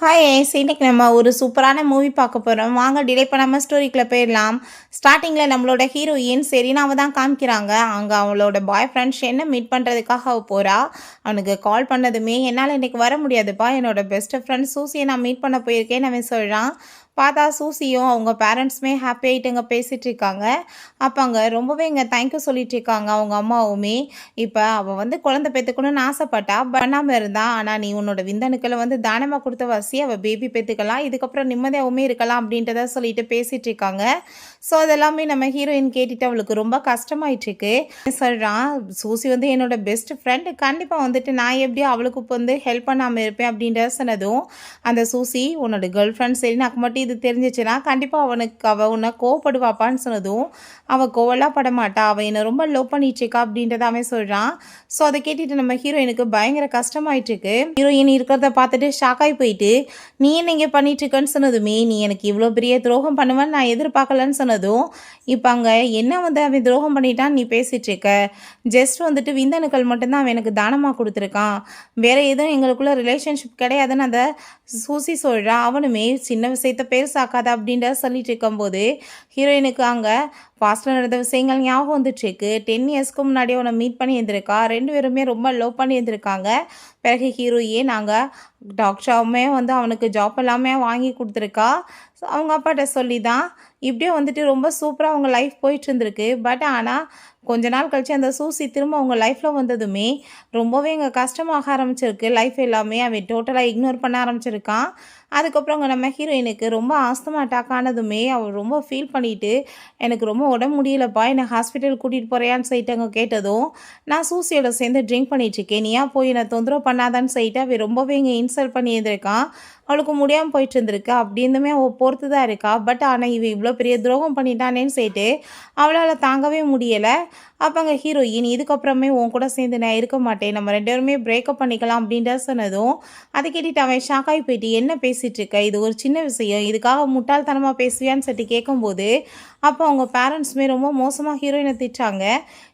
Hi ace இன்னைக்கு நம்ம ஒரு சூப்பரான மூவி பார்க்க போகிறோம். வாங்க டிலே பண்ணாமல் ஸ்டோரிக்குள்ளே போயிடலாம். ஸ்டார்டிங்கில் நம்மளோட ஹீரோயின் செரீனாவை தான் காமிக்கிறாங்க. அங்கே அவளோட பாய் ஃப்ரெண்ட் ஷென்னை மீட் பண்ணுறதுக்காக அவள் போகிறா. அவனுக்கு கால் பண்ணதுமே என்னால் இன்றைக்கி வர முடியாதுப்பா, என்னோட பெஸ்ட் ஃப்ரெண்ட் சூசியை நான் மீட் பண்ண போயிருக்கேன்னு அவன் சொல்கிறான். பார்த்தா சூசியும் அவங்க பேரண்ட்ஸுமே ஹாப்பி ஆகிட்டு இங்கே பேசிகிட்டு இருக்காங்க. அப்போ அங்கே ரொம்பவே இங்கே தேங்க்யூ சொல்லிட்டு இருக்காங்க அவங்க அம்மாவுமே. இப்போ அவள் வந்து குழந்தை பெற்றுக்கணும்னு ஆசைப்பட்டா, பண்ணாமல் இருந்தா. ஆனால் நீ உன்னோட விந்தணுக்களை வந்து தானமாக கொடுத்த வசி அவள் பேபி பெற்றுக்கலாம், இதுக்கப்புறம் நிம்மதியாகவுமே இருக்கலாம் அப்படின்றத சொல்லிட்டு பேசிகிட்டு இருக்காங்க. ஸோ அதெல்லாமே நம்ம ஹீரோயின் கேட்டுட்டு அவளுக்கு ரொம்ப கஷ்டமாயிட்டுருக்கு. சொல்கிறான், சூசி வந்து என்னோட பெஸ்ட் ஃப்ரெண்டு, கண்டிப்பாக வந்துட்டு நான் எப்படி அவளுக்கு இப்போ வந்து ஹெல்ப் பண்ணாமல் இருப்பேன் அப்படின்றத சொன்னதும் அந்த சூசி, உன்னோட கேர்ள் ஃப்ரெண்ட் சரி எனக்கு மட்டும் இது தெரிஞ்சிச்சுன்னா கண்டிப்பாக அவள் உன்னை கோவப்படுவாப்பான்னு சொன்னதும் அவள் கோவெல்லாம் பட மாட்டா, அவள் என்னை ரொம்ப லவ் பண்ணிட்டுருக்கா அப்படின்றத அவன் சொல்கிறான். ஸோ அதை கேட்டுட்டு நம்ம ஹீரோயினுக்கு பயங்கர கஷ்டமாயிட்டுருக்கு. ஹீரோயின் இருக்கிறத பார்த்துட்டு ஷாக்காகி போயிட்டு, நீ என்ன இங்கே பண்ணிட்டுருக்கன்னு சொன்னதுமே, நீ எனக்கு இவ்வளோ பெரிய துரோகம் பண்ணுவேன்னு நான் எதிர்பார்க்கலன்னு சொன்னதும், இப்போ அங்கே என்ன வந்து அவன் துரோகம் பண்ணிட்டான்னு நீ பேசிகிட்டு இருக்க, ஜஸ்ட் வந்துட்டு விந்தணுக்கள் மட்டும்தான் அவன் எனக்கு தானமாக கொடுத்துருக்கான், வேறு எதுவும் எங்களுக்குள்ள ரிலேஷன்ஷிப் கிடையாதுன்னு அந்த சூசி சொல்கிறா. அவனுமே சின்ன விஷயத்த பெருசாக்காத அப்படின்ற சொல்லிட்டு இருக்கும்போது ஹீரோயினுக்கு அங்கே பாஸ்டில் நடந்த விஷயங்கள் ஞாபகம் வந்துட்டுருக்கு. 10 இயர்ஸ்க்கு முன்னாடி அவனை மீட் பண்ணி இருந்திருக்கா, 2 பேருமே ரொம்ப லவ் பண்ணி இருந்திருக்காங்க. பிறகு ஹீரோயே நாங்கள் டாக்டராகவுமே வந்து அவனுக்கு ஜாப் எல்லாமே வாங்கி கொடுத்துருக்கா. ஸோ அவங்க அப்பாட்ட சொல்லி தான் இப்படியே வந்துட்டு ரொம்ப சூப்பராக அவங்க லைஃப் போயிட்டு இருந்திருக்கு. பட் ஆனால் கொஞ்ச நாள் கழித்து அந்த சூசி திரும்ப அவங்க லைஃப்பில் வந்ததுமே ரொம்பவே இங்கே கஷ்டமாக ஆரம்பிச்சிருக்கு. லைஃப் எல்லாமே அவன் டோட்டலாக இக்னோர் பண்ண ஆரம்பிச்சிருக்கான். அதுக்கப்புறம் அங்கே நம்ம ஹீரோயினுக்கு ரொம்ப ஆஸ்துமா அட்டாக் ஆனதுமே அவள் ரொம்ப ஃபீல் பண்ணிவிட்டு, எனக்கு ரொம்ப உடம்பு முடியலப்பா, என்னை ஹாஸ்பிட்டல் கூட்டிகிட்டு போகிறியான்னு சொல்லிட்டு அங்கே கேட்டதும், நான் சூசியோட சேர்ந்து ட்ரிங்க் பண்ணிகிட்ருக்கேன், நீ ஏன் போய் என்னை தொந்தரவு பண்ணாதான்னு சொல்லிட்டு அவள் ரொம்பவே இங்கே இன்சல்ட் பண்ணி இருந்திருக்கான். அவளுக்கு முடியாமல் போயிட்டு இருந்திருக்கு. அப்படி இருந்துமே அவள் பொறுத்து தான் இருக்கா. பட் ஆனால் இவன் இவ்வளோ பெரிய துரோகம் பண்ணிட்டானேன்னு சொல்லிட்டு அவளால் தாங்கவே முடியலை. அப்போ அங்கே ஹீரோயின், இதுக்கப்புறமே உன் கூட சேர்ந்து நான் இருக்க மாட்டேன், நம்ம 2 பேருமே பிரேக்கப் பண்ணிக்கலாம் அப்படின்ற சொன்னதும் அதை கேட்டுட்டு அவன் ஷாக்காகி போயிட்டு, என்ன பேசிகிட்டு இருக்க, இது ஒரு சின்ன விஷயம், இதுக்காக முட்டாள்தனமாக பேசுவியான்னு சொல்லிட்டு கேட்கும்போது அப்போ அவங்க பேரண்ட்ஸுமே ரொம்ப மோசமாக ஹீரோயினை திட்டாங்க.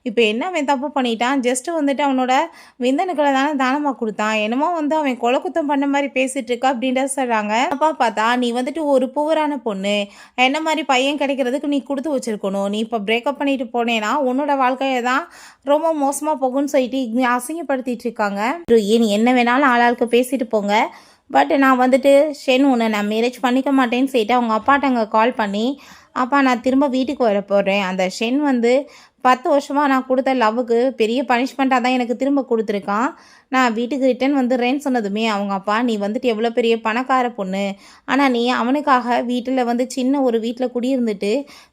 இப்போ என்ன அவன் தப்பு பண்ணிட்டான், ஜஸ்ட்டு வந்துட்டு அவனோட விந்தணுக்களை தானே தானமாக கொடுத்தான், என்னமோ வந்து அவன் கொலை குத்தம் பண்ண மாதிரி பேசிகிட்டு இருக்கா அப்படின்ற சொல்கிறாங்க. அப்பா பார்த்தா, நீ வந்துட்டு ஒரு புவரான பொண்ணு, என்ன மாதிரி பையன் கிடைக்கிறதுக்கு நீ கொடுத்து வச்சுருக்கணும், நீ இப்போ பிரேக்கப் பண்ணிட்டு போனேன்னா உன்னோட வாழ்க்கையை தான் ரொம்ப மோசமாக போகும்னு சொல்லிட்டு அசிங்கப்படுத்திட்டு இருக்காங்க. நீ என்ன வேணாலும் ஆளாளுக்கு பேசிட்டு போங்க, பட் நான் வந்துட்டு ஷென் உன்னை நான் மேரேஜ் பண்ணிக்க மாட்டேன்னு சொல்லிட்டு அவங்க அப்பாட்ட அங்கே கால் பண்ணி, அப்பா நான் திரும்ப வீட்டுக்கு வர போகிறேன், அந்த ஷென் வந்து 10 வருஷமாக நான் கொடுத்த லவ்வுக்கு பெரிய பனிஷ்மெண்ட்டாக தான் எனக்கு திரும்ப கொடுத்துருக்கான், நான் வீட்டுக்கு ரிட்டன் வந்துடுறேன்னு சொன்னதுமே அவங்க அப்பா, நீ வந்துட்டு எவ்வளோ பெரிய பணக்கார பொண்ணு, ஆனால் நீ அவனுக்காக வீட்டில் வந்து சின்ன ஒரு வீட்டில் குடியிருந்துட்டு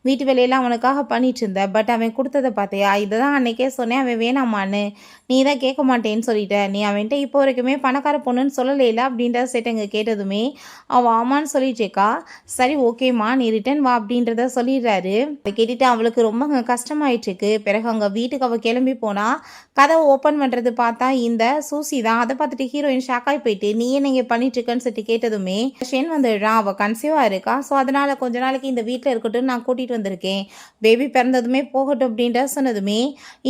வீட்டு வேலையெல்லாம் அவனுக்காக பண்ணிட்டு இருந்த, பட் அவன் கொடுத்ததை பார்த்தியா, இதை தான் அன்றைக்கே சொன்னேன் அவன் வேணாமான்னு, நீ தான் கேட்க மாட்டேன்னு சொல்லிட்ட, நீ அவன்கிட்ட இப்போ வரைக்குமே பணக்கார பொண்ணுன்னு சொல்லலைல அப்படின்ற சேட்டங்க கேட்டதுமே அவள் ஆமான்னு சொல்லிட்டு இருக்கா. சரி ஓகேம்மா நீ ரிட்டன் வா அப்படின்றத சொல்லிடுறாரு. அதை கேட்டுட்டு அவளுக்கு ரொம்ப கஷ்டமாயிட்டுருக்கு. பிறகு அங்கே வீட்டுக்கு அவள் கிளம்பி போனால் கதவை ஓப்பன் பண்ணுறது பார்த்தா இந்த சூசி தான். அதை பார்த்துட்டு ஹீரோயின் ஷாக்காகி போயிட்டு, நீ என்ன இங்கே பண்ணிட்டு இருக்கன்னு சொல்லிட்டு கேட்டதுமே ஷென் வந்துடுறான். அவள் கன்சீவாக இருக்கா, ஸோ அதனால் கொஞ்ச நாளைக்கு இந்த வீட்டில் இருக்கட்டும் நான் கூட்டிகிட்டு வந்திருக்கேன், பேபி பிறந்ததுமே போகட்டும் அப்படின்ற சொன்னதுமே,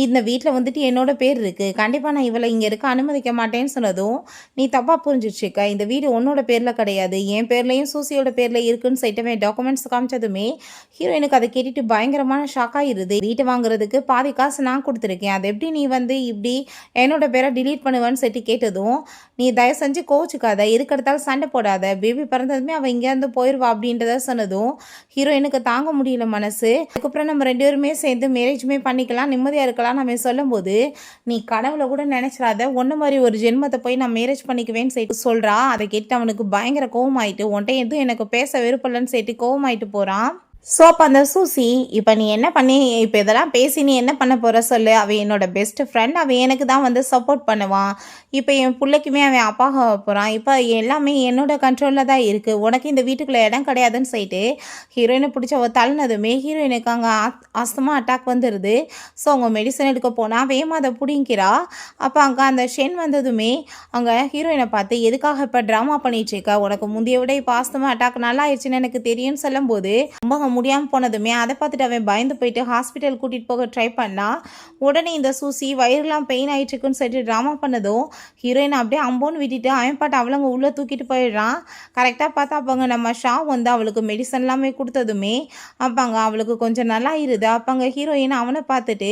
இந்த வீட்டில் வந்துட்டு என்னோட பேர் இருக்குது, கண்டிப்பாக நான் இவளை இங்கே இருக்க அனுமதிக்க மாட்டேன்னு சொன்னதும், நீ தப்பாக புரிஞ்சிட்ருக்க, இந்த வீடு உன்னோட பேரில் கிடையாது, என் பேர்லையும் சூசியோட பேரில் இருக்குன்னு சொல்லிட்டு டாக்குமெண்ட்ஸ் காமிச்சதுமே ஹீரோயினுக்கு அதை கேட்டுட்டு பயங்கரமான ஷாக்காகிருது. வீட்டை வாங்குறதுக்கு பாதி காசு நான் கொடுத்துருக்கேன், அது எப்படி நீ வந்து இப்படி என்னோட பேரை டிலீட் பண்ணுவேன்னு சொல்லிட்டு கேட்டதும், நீ தயவு செஞ்சு கோவிச்சுக்காத, எதுக்கு எடுத்தாலும் சண்டை போடாத, பேபி பிறந்ததுமே அவள் இங்கேருந்து போயிடுவா அப்படின்றத சொன்னதும் ஹீரோயினுக்கு தாங்க முடியல மனசு. அதுக்கப்புறம் நம்ம 2 பேருமே சேர்ந்து மேரேஜுமே பண்ணிக்கலாம், நிம்மதியாக இருக்கலாம் நம்ம சொல்லும்போது, நீ கனவுல கூட நினைச்சிடாத, ஒன்று மாதிரி ஒரு ஜென்மத்தை போய் நான் மேரேஜ் பண்ணிக்குவேன்னு சொல்லிட்டு சொல்கிறா. அதை கேட்டு அவனுக்கு பயங்கர கோவமாயிட்டு, உன்ட்ட எதுவும் எனக்கு பேச விருப்பம்லன்னு சொல்லிட்டு கோவமாயிட்டு போகிறான். ஸோ அப்போ அந்த சூசி, இப்போ நீ என்ன பண்ணி இப்போ இதெல்லாம் பேசி நீ என்ன பண்ண போகிற சொல்லு, அவன் என்னோட பெஸ்ட் ஃப்ரெண்ட், அவன் எனக்கு தான் வந்து சப்போர்ட் பண்ணுவான், இப்போ என் பிள்ளைக்குமே அவன் அப்பாக போகிறான், இப்போ எல்லாமே என்னோட கண்ட்ரோலில் தான் இருக்குது, உனக்கு இந்த வீட்டுக்குள்ளே இடம் கிடையாதுன்னு சொல்லிட்டு ஹீரோயினை பிடிச்ச அவள் தள்ளினதுமே ஹீரோயினுக்கு அங்கே ஆஸ்துமா அட்டாக் வந்துடுது. ஸோ அவங்க மெடிசன் எடுக்க போனால் வேகமாக அதை பிடிங்கிறா. அப்போ அங்கே அந்த ஷென் வந்ததுமே அங்கே ஹீரோயினை பார்த்து, எதுக்காக இப்போ ட்ராமா பண்ணிட்டு இருக்க, உனக்கு முந்தைய விட இப்போ ஆஸ்துமா அட்டாக் நல்லா ஆயிடுச்சுன்னு எனக்கு தெரியும்னு சொல்லும்போது ரொம்ப முடியாமல் போனதுமே அதை பார்த்துட்டு அவன் பயந்து போயிட்டு ஹாஸ்பிட்டல் கூட்டிகிட்டு போக ட்ரை பண்ணா. உடனே இந்த சூசி வயிறுலாம் பெயின் ஆகிட்டு இருக்குன்னு சொல்லிட்டு ட்ராமா பண்ணதும் ஹீரோயின் அப்படியே அம்போன்னு விட்டுட்டு அவன் பாட்டு அவளங்க உள்ளே தூக்கிட்டு போயிடுறான். கரெக்டாக பார்த்தா அப்போங்க நம்ம ஷா வந்து அவளுக்கு மெடிசன் எல்லாமே கொடுத்ததுமே அப்பாங்க அவளுக்கு கொஞ்சம் நல்லா இருது. அப்பாங்க ஹீரோயின் அவனை பார்த்துட்டு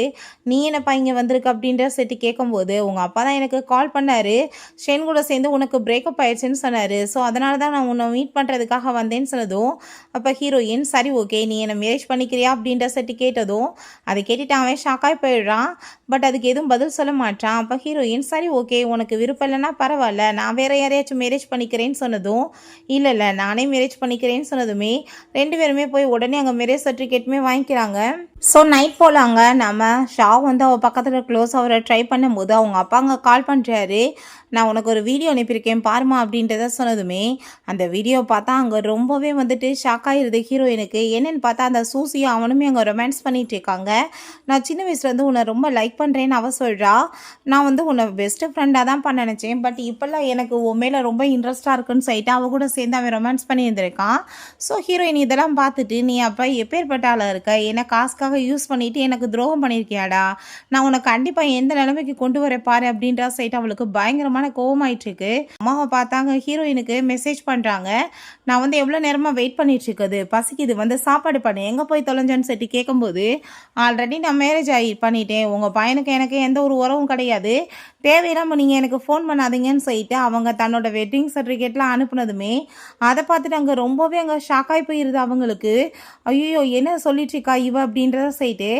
நீ என்னப்பா இங்கே வந்திருக்கு அப்படின்ற செட்டு கேட்கும்போது உங்கள் அப்பா தான் எனக்கு கால் பண்ணார், ஷென் கூட சேர்ந்து உனக்கு பிரேக்கப் ஆயிடுச்சுன்னு சொன்னார், ஸோ அதனால தான் நான் உன்னை மீட் பண்ணுறதுக்காக வந்தேன்னு சொன்னதும் அப்போ ஹீரோயின் சரி ஓகே நீ என்னை மேரேஜ் பண்ணிக்கிறியா அப்படின்ற செட்டு கேட்டதும் அதை கேட்டுட்டு அவன் ஷாக்காய் போயிடுறான். பட் அதுக்கு எதுவும் பதில் சொல்ல மாட்டான். அப்போ ஹீரோயின் சரி ஓகே உனக்கு விருப்பம் இல்லைன்னா பரவாயில்ல நான் வேற யாரையாச்சும் மேரேஜ் பண்ணிக்கிறேன்னு சொன்னதும் இல்லை நானே மேரேஜ் பண்ணிக்கிறேன்னு சொன்னதுமே 2 பேருமே போய் உடனே அங்கே மேரேஜ் சர்டிஃபிகேட்டுமே வாங்கிக்கிறாங்க. ஸோ நைட் போலாங்க நம்ம ஷா வந்து அவள் பக்கத்தில் க்ளோஸ் அவரை ட்ரை பண்ணும்போது அவங்க அப்பா அங்கே கால் பண்ணுறாரு, நான் உனக்கு ஒரு வீடியோ அனுப்பியிருக்கேன் பாருமா அப்படின்றத சொன்னதுமே அந்த வீடியோ பார்த்தா அங்கே ரொம்பவே வந்துட்டு ஷாக் ஆகிருது ஹீரோயினுக்கு. என்னென்னு பார்த்தா அந்த சூசியும் அவனுமே அங்கே ரொமான்ஸ் பண்ணிகிட்டு இருக்காங்க. நான் சின்ன வயசுலேருந்து உன்னை ரொம்ப லைக் பண்ணுறேன்னு அவள் சொல்கிறா, நான் வந்து உன்னை பெஸ்ட்டு ஃப்ரெண்டாக தான் பண்ண நினச்சேன், பட் இப்போல்லாம் எனக்கு உன் மேலே ரொம்ப இன்ட்ரெஸ்ட்டாக இருக்குன்னு சொல்லிட்டு அவள் கூட சேர்ந்து அவன் ரொமான்ஸ் பண்ணியிருந்திருக்கான். ஸோ ஹீரோயின் இதெல்லாம் பார்த்துட்டு நீ அப்போ எப்பேற்பட்ட ஆளாக இருக்க, என்னை காசுக்காக யூஸ் பண்ணிட்டு எனக்கு துரோகம் பண்ணியிருக்கியாடா, நான் உனக்கு கண்டிப்பாக எந்த நிலைமைக்கு கொண்டு வர பாரு அப்படின்ற சைட்டு அவளுக்கு பயங்கரமான கோவமாயிட்டு இருக்கு. அம்மாவை பார்த்தாங்க ஹீரோயினுக்கு மெசேஜ் பண்ணுறாங்க, நான் வந்து எவ்வளோ நேரமாக வெயிட் பண்ணிட்டு இருக்குது, பசிக்குது வந்து சாப்பாடு பண்ணு, எங்கே போய் தொலைஞ்சோன்னு சொல்லிட்டு கேட்கும்போது ஆல்ரெடி நான் மேரேஜ் பண்ணிட்டேன், உங்கள் பையனுக்கு எனக்கு எந்த ஒரு உறவும் கிடையாது, தேவையில்லாமல் நீங்கள் எனக்கு ஃபோன் பண்ணாதீங்கன்னு சொல்லிட்டு அவங்க தன்னோட வெட்டிங் சர்டிஃபிகேட்லாம் அனுப்புனதுமே அதை பார்த்துட்டு அங்கே ரொம்பவே அங்கே ஷாக்காகி போயிருது அவங்களுக்கு. ஐயோ என்ன சொல்லிட்டு இருக்கா இவ அப்படின்றத சொல்லிட்டு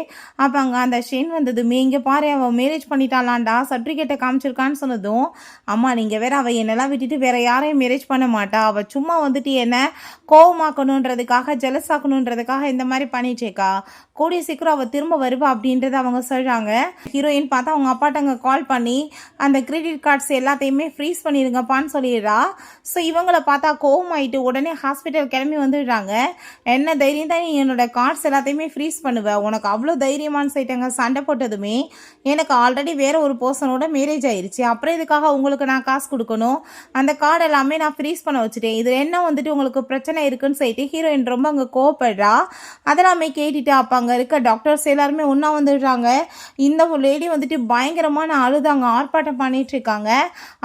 அப்போ அங்கே அந்த ஷென் வந்ததுமே இங்கே பாரு அவள் மேரேஜ் பண்ணிட்டாளான்டா சர்டிஃபிகேட்டை காமிச்சிருக்கான்னு சொன்னதும் அம்மா நீங்கள் வேற அவள் என்னெல்லாம் விட்டுட்டு வேற யாரையும் மேரேஜ் பண்ண மாட்டா, அவள் சும்மா வந்துட்டு என்ன கோவமாக்கணுன்றதுக்காக ஜெலஸ் ஆக்கணுன்றதுக்காக இந்த மாதிரி பண்ணிட்டேக்கா, கூடிய சீக்கிரம் அவள் திரும்ப வருவா அப்படின்றத அவங்க சொல்கிறாங்க. ஹீரோயின் பார்த்தா அவங்க அப்பாட்ட அங்கே கால் பண்ணி அந்த கிரெடிட் கார்ட்ஸ் எல்லாத்தையுமே ஃப்ரீஸ் பண்ணிடுங்கப்பான்னு சொல்லிடுறா. ஸோ இவங்களை பார்த்தா கோவமாயிட்டு உடனே ஹாஸ்பிட்டல் கிளம்பி வந்துடுறாங்க. என்ன தைரியம் தான் நீ என்னோட கார்ட்ஸ் எல்லாத்தையுமே ஃப்ரீஸ் பண்ணுவேன், உனக்கு அவ்வளோ தைரியமானு சொல்லிட்டாங்க. சண்டை போட்டதுமே எனக்கு ஆல்ரெடி வேற ஒரு பர்சனோட மேரேஜ் ஆயிடுச்சு, அப்புறம் இதுக்காக உங்களுக்கு நான் காசு கொடுக்கணும், அந்த கார்டு எல்லாமே நான் ஃப்ரீஸ் பண்ண வச்சுட்டேன், இது என்ன வந்துட்டு உங்களுக்கு பிரச்சனை இருக்குன்னு சொல்லிட்டு ஹீரோயின் ரொம்ப அங்கே கோவப்படுறா. அதெல்லாமே கேட்டுட்டு அப்போ அங்கே இருக்க டாக்டர்ஸ் எல்லாருமே ஒன்றா வந்துடுறாங்க. இந்த லேடி வந்துட்டு பயங்கரமான அழுதாங்க, ஆர்ப்பாட்டம் பண்ணிட்டு இருக்காங்க.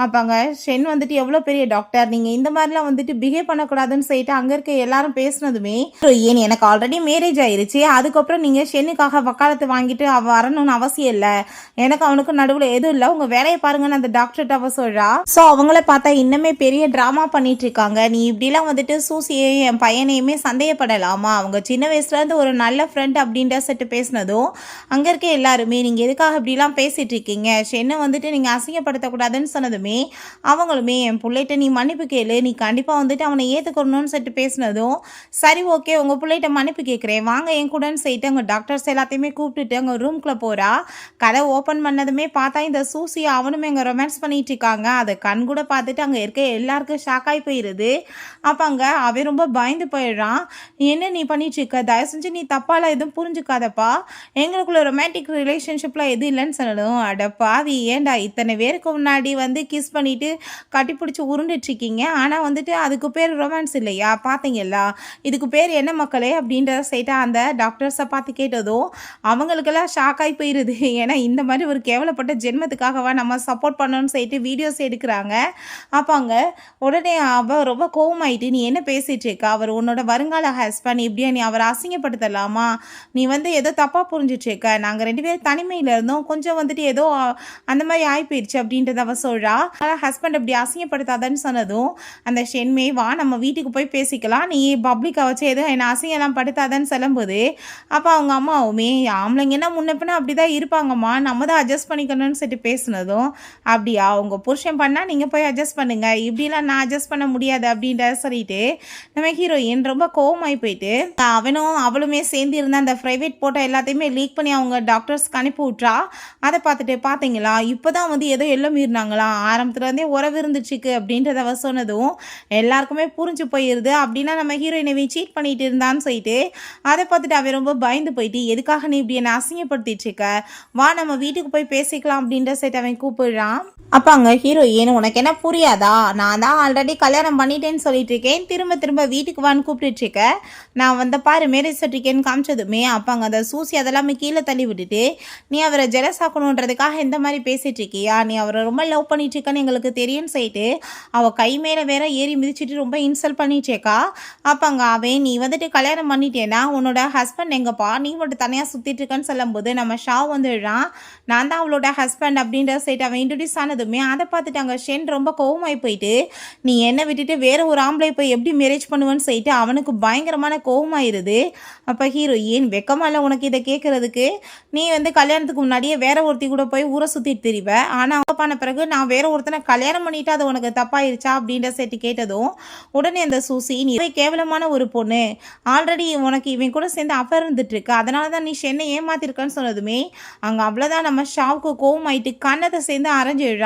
அப்போ அங்கே ஷென் வந்துட்டு எவ்வளோ பெரிய டாக்டர், நீங்கள் இந்த மாதிரிலாம் வந்துட்டு பிஹேவ் பண்ணக்கூடாதுன்னு சொல்லிட்டு அங்கே இருக்க எல்லாரும் பேசினதுமே ஏன் எனக்கு ஆல்ரெடி மேரேஜ் ஆயிருச்சு, அதுக்கப்புறம் நீங்கள் ஷென்னுக்காக வக்காலத்து வாங்கிட்டு அவ வரணும்னு அவசியம் இல்லை, எனக்கு அவனுக்கு நடுவில் எதுவும் இல்லை, உங்கள் வேலையை பாருங்கன்னு அந்த டாக்டர்கிட்ட அவ சொல்கிறா. ஸோ அவங்கள பார்த்தா இன்னுமே பெரிய ட்ராமா பண்ணிட்டு இருக்காங்க. நீ இப்படிலாம் வந்துட்டு சூசியையும் என் பையனையுமே சந்தேகப்படலாமா, அவங்க சின்ன வயசுலேருந்து ஒரு நல்ல ஃப்ரெண்ட் அப்படின்ற செட்டு பேசினதும் அங்கே இருக்க எல்லாருமே நீங்கள் எதுக்காக இப்படிலாம் பேசிட்டு இருக்கீங்க, ஷென்னை வந்துட்டு நீங்கள் அசிங்கப்படுத்தக்கூடாதுன்னு சொன்னதுமே அவங்களுமே என் பிள்ளைகிட்ட நீ மன்னிப்பு கேளு, நீ கண்டிப்பாக வந்துட்டு அவனை ஏற்றுக்கணும்னு சொல்லிட்டு பேசினதும் சரி ஓகே உங்கள் பிள்ளைகிட்ட மன்னிப்பு கேட்குறேன் வாங்க என் கூடன்னு சொல்லிட்டு அங்கே டாக்டர்ஸ் எல்லாத்தையுமே கூப்பிட்டுட்டு அங்கே ரூம்குள்ளே போகிறா. கதை ஓப்பன் பண்ணதுமே பார்த்தா இந்த சூசியை அவனுமே அங்கே ரொமான்ஸ் பண்ணிட்டு இருக்காங்க. அதை கண் கூட பார்த்துட்டு அங்கே இருக்க எல்லாருக்கும் ஷாக்காகி போயிடுது. அப்போ அங்கே அவன் ரொம்ப பயந்து போயிடுறான். என்ன நீ பண்ணிட்டு இருக்க, தயவு செஞ்சு நீ தப்பாலாம் எதுவும் புரிஞ்சுக்காதப்பா, எங்களுக்குள்ள ரொமான்டிக் ரிலேஷன்ஷிப்லாம் எதுவும் இல்லைன்னு சொல்லணும். அடப்பாவி ஏண்டா இத்தனை பேருக்கு முன்னாடி வந்து கிஸ் பண்ணிட்டு கட்டி பிடிச்சி உருண்டுட்டு இருக்கீங்க, ஆனால் வந்துட்டு அதுக்கு பேர் ரொமான்ஸ் இல்லையா, பார்த்தீங்களா இதுக்கு பேர் என்ன மக்களே அப்படின்றத செய்யிட்டா அந்த டாக்டர்ஸை பார்த்து கேட்டதும் அவங்களுக்கெல்லாம் ஷாக் ஆகி போயிடுது. ஏன்னா இந்த மாதிரி ஒரு கேவலப்பட்ட ஜென்மத்துக்காகவா நம்ம சப்போர்ட் பண்ணணும்னு சொல்லிட்டு வீடியோஸ் எடுக்கிறாங்க. அப்போ அங்கே உடனே அவள் ரொம்ப கோவமாயிட்டு நீ என்ன பேசிட்டு இருக்க, அவர் உன்னோட வருங்கால ஹஸ்பண்ட், இப்படியா நீ அவரை அசிங்கப்படுத்தலாமா, நீ வந்து ஏதோ தப்பாக புரிஞ்சிட்டு இருக்க, நாங்கள் 2 பேரும் தனிமையில் இருந்தோம், கொஞ்சம் வந்துட்டு ஏதோ அந்த மாதிரி ஆகி போயிடுச்சு அப்படின்றத அவள் சொல்கிறா. ஹஸ்பண்ட் அப்படி அசிங்கப்படுத்தாதன்னு சொன்னதும் அந்த ஷென்மே வா நம்ம வீட்டுக்கு போய் பேசிக்கலாம், நீ பப்ளிக்காக வச்சு எதுவும் என்னை அசிங்கெல்லாம் படுத்தாதன்னு சொல்லும்போது அப்போ அவங்க அம்மாவுமே ஆம்பளைங்கன்னா முன்னப்பினா அப்படி தான் இருப்பாங்கம்மா, நம்ம தான் அட்ஜஸ்ட் பண்ணிக்கணும்னு சொல்லிட்டு பேசுனதும் அப்படியா உங்கள் புருஷன் பண்ணால் நீங்கள் போய் அட்ஜஸ்ட் பண்ணுங்க, இப்படிலாம் நான் அட்ஜஸ்ட் பண்ண முடியாது அப்படின்ற சொல்லிட்டு நம்ம ஹீரோயின் ரொம்ப கோவமாகி போயிட்டு அவனும் அவளுமே சேர்ந்து இருந்த அந்த ப்ரைவேட் போட்டோ எல்லாத்தையுமே லீக் பண்ணி அவங்க டாக்டர்ஸ்க்கு அனுப்பி விட்றா. அதை பார்த்துட்டு பார்த்தீங்களா இப்போ தான் வந்து ஏதோ எல்லாம் மீறினாங்களாம், ஆரம்பத்துலேருந்தே உறவு இருந்துச்சுக்கு அப்படின்றத அவ சொன்னதும் எல்லாருக்குமே புரிஞ்சு போயிடுது. அப்படின்னா நம்ம ஹீரோயினை சீட் பண்ணிட்டு இருந்தான்னு சொல்லிட்டு அதை பார்த்துட்டு அவன் ரொம்ப பயந்து போயிட்டு, எதுக்காக நீ இப்படி என்னை அசிங்கப்படுத்திட்டு இருக்க, வா நம்ம வீட்டுக்கு போய் பேசிக்கலாம் அப்படின்ற சைட் அவன் கூப்பிடுறான். அப்போ அங்கே ஹீரோயின், உனக்கு என்ன புரியாதா, நான் தான் ஆல்ரெடி கல்யாணம் பண்ணிட்டேன்னு சொல்லிட்டு இருக்கேன், திரும்ப திரும்ப வீட்டுக்கு வான்னு கூப்பிட்டு இருக்க, நான் வந்த பாரு மேரேஜ் சர்டிஃபிகேட்னு காமிச்சதுமே அப்போ அங்கே அந்த சூசி அதெல்லாமே கீழே தள்ளி விட்டுட்டு, நீ அவரை ஜெலஸ் ஆக்கணுன்றதுக்காக இந்த மாதிரி பேசிட்டு இருக்கியா, நீ அவரை ரொம்ப லவ் பண்ணிட்டு இருக்கன்னு எங்களுக்கு தெரியும்னு சொல்லிட்டு அவள் கை மேலே வேற ஏறி மிதிச்சுட்டு ரொம்ப இன்சல்ட் பண்ணிட்டேக்கா. அப்போ அங்கே அவன், நீ வந்துட்டு கல்யாணம் பண்ணிட்டேன்னா உன்னோட ஹஸ்பண்ட் எங்கப்பா, நீ மட்டும் தனியாக சுற்றிட்டு இருக்கன்னு சொல்லும்போது நம்ம ஷா வந்துடுறான், நான் தான் அவளோட ஹஸ்பண்ட் அப்படின்ற சைட் அவன் இன்ட்ரடியூஸ் ஆனதுமே அதை பார்த்துட்டு அங்கே ஷென் ரொம்ப கோவமாகி போயிட்டு, நீ என்னை விட்டுட்டு வேற ஒரு ஆம்பளை போய் எப்படி மேரேஜ் பண்ணுவேன்னு சொல்லிட்டு அவனுக்கு பயங்கரமான கோவமாயிருது. அப்போ ஹீரோயின், வெக்கமால உனக்கு இதை கேட்கறதுக்கு, நீ வந்து கல்யாணத்துக்கு முன்னாடியே வேற ஒருத்தி கூட போய் ஊரை சுற்றிட்டு தெரிவ, ஆனால் அவங்க பண்ண பிறகு நான் வேற ஒருத்தனை கல்யாணம் பண்ணிட்டு அது உனக்கு தப்பாயிருச்சா அப்படின்ற சைட்டு கேட்டதும் உடனே அந்த சூசி, நீ கேவலமான ஒரு பொண்ணு, ஆல்ரெடி உனக்கு இவன் கூட சேர்ந்து அஃபர் இருந்துட்டு இருக்கு, அதனால தான் நீ ஷென்னை ஏமாத்திருக்கன்னு சொன்னதுமே அங்கே அவ்வளோதான் நம்ம ஷாவுக்கு கோவமாயிட்டு கண்ணத்தை சேர்ந்து அரைஞ்சிடுறான்.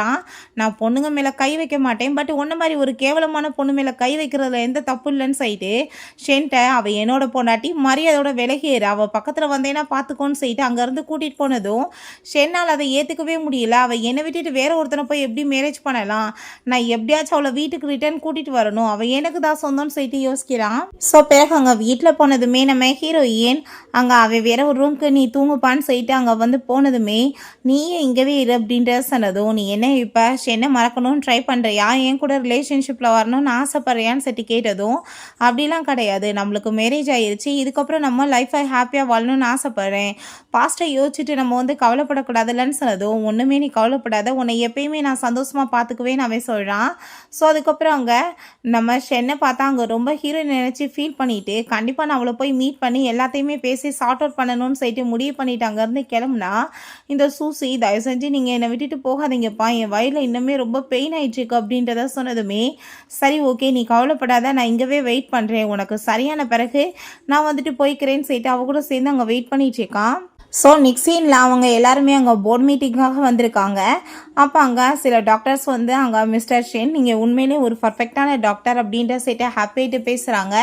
நான் பொண்ணுங்க மேலே கை வைக்க மாட்டேன், பட் ஒன்ன மாதிரி ஒரு கேவலமான பொண்ணு மேலே கை வைக்கிறதுல எந்த தப்பு இல்லைன்னு சொல்லிட்டு ஷென்ட்ட அவள் என்னோட பொண்டாட்டி மரியாதையோட விலகிடு, அவள் பக்கத்தில் வந்தேன்னா பார்த்துக்கோன்னு சொல்லிட்டு அங்கேருந்து கூட்டிகிட்டு போனதும் ஷென்னால் அதை ஏற்றுக்கவே முடியல. அவள் என்னை விட்டுட்டு வேற ஒருத்தனை போய் எப்படி மேரேஜ் பண்ணலாம், நான் எப்படியாச்சும் அவளை வீட்டுக்கு ரிட்டர்ன் கூட்டிகிட்டு வரணும், அவள் எனக்கு தான் சொந்தம்னு சொல்லிட்டு யோசிக்கிறான். ஸோ பிறகு அங்கே வீட்டில் போனதுமே நம்ம ஹீரோயின் அங்கே அவள் வேற ஒரு ரூம்க்கு நீ தூங்குப்பான்னு சொல்லிட்டு அங்கே வந்து போனதுமே நீயே இங்கேவே இரு அப்படின்ற சொன்னதும், நீ என்ன இப்போ என்ன மறக்கணும்னு ட்ரை பண்ணுறியா, என் கூட ரிலேஷன்ஷிப்பில் வரணும்னு ஆசைப்படுறியான்னு சொல்லி கேட்டதும், அப்படிலாம் கிடையாது, நம்மளுக்கு மேரேஜ் ஆகிருச்சு, இதுக்கப்புறம் நம்ம லைஃப்பை ஹாப்பியாக வாழணும்னு ஆசைப்பட்றேன், பாஸ்ட்டை யோசிச்சுட்டு நம்ம வந்து கவலைப்படக்கூடாதுல்லன்னு சொன்னதும், ஒன்றுமே நீ கவலைப்படாத, உன்னை எப்பயுமே நான் சந்தோஷமாக பார்த்துக்குவேன்னு அவன் சொல்கிறான். ஸோ அதுக்கப்புறம் அங்கே நம்ம ஷென்னை பார்த்தா அங்கே ரொம்ப ஹீரோயின் நினச்சி ஃபீல் பண்ணிவிட்டு கண்டிப்பாக நான் அவளை போய் மீட் பண்ணி எல்லாத்தையுமே பேசி சார்ட் அவுட் பண்ணணும்னு சொல்லிட்டு முடிவு பண்ணிவிட்டு அங்கேருந்து கிளம்புனா இந்த சூசி, தயவு செஞ்சு நீங்கள் என்னை விட்டுட்டு போகாதீங்கப்பா, என் வயலில் இன்னுமே ரொம்ப பெயின் ஆகிட்டுருக்கு அப்படின்றத சொன்னதுமே சரி ஓகே நீ கவலைப்படாத, நான் இங்கேவே வெயிட் பண்ணுறேன், உனக்கு சரியான பிறகு நான் வந்துட்டு போய்க்கிறேன்னு சொல்லிட்டு அவ கூட சேர்ந்து அங்கே வெயிட் பண்ணிட்டு இருக்கான். ஸோ நெக்ஸ்ட் சீனில் அவங்க எல்லாருமே அங்கே போர்ட் மீட்டிங்காக வந்திருக்காங்க. அப்போ அங்கே சில டாக்டர்ஸ் வந்து அங்கே மிஸ்டர் ஷென் நீங்கள் உண்மையிலே ஒரு பர்ஃபெக்டான டாக்டர் அப்படின்ற சைட்டை ஹாப்பியாகிட்டு பேசுகிறாங்க.